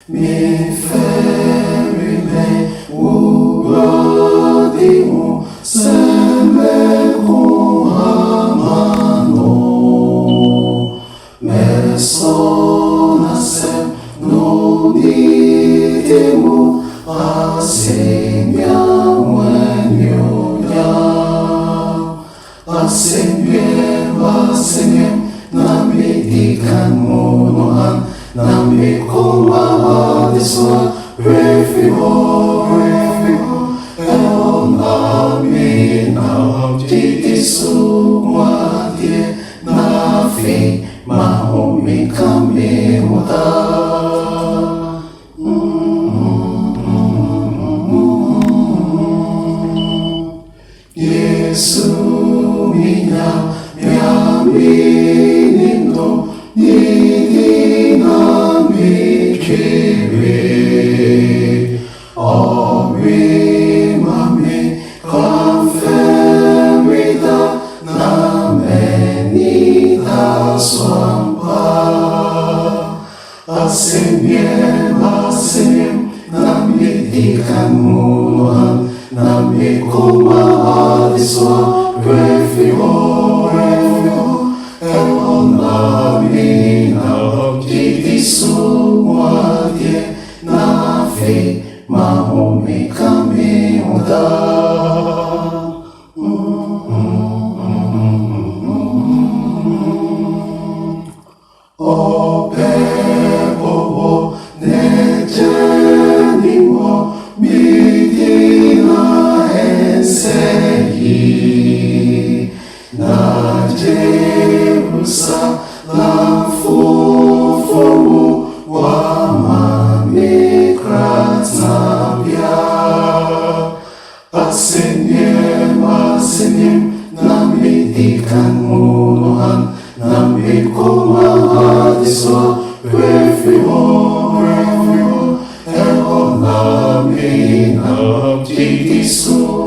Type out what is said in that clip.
Menfɛre ubradimu sembe kuhamano mesona sem no nitimu asemya wenyoya asemye namidikan monohan namikoma adiswa refimo elon amina titisu mwadie nafi mahomi kami muda Yesu minha menino nidina mikiri ori mami conferida na menida swampa asemiem na medikan munuhan na mikoma adiswa refio elon amina titisu mwadie nafi mahomi kami muda Opepo nejenimo midina enseyi na Jerusalem fufumu wamami kratnabia asemiem namidikan munuhan namikoma adiswa refio elon amina titisu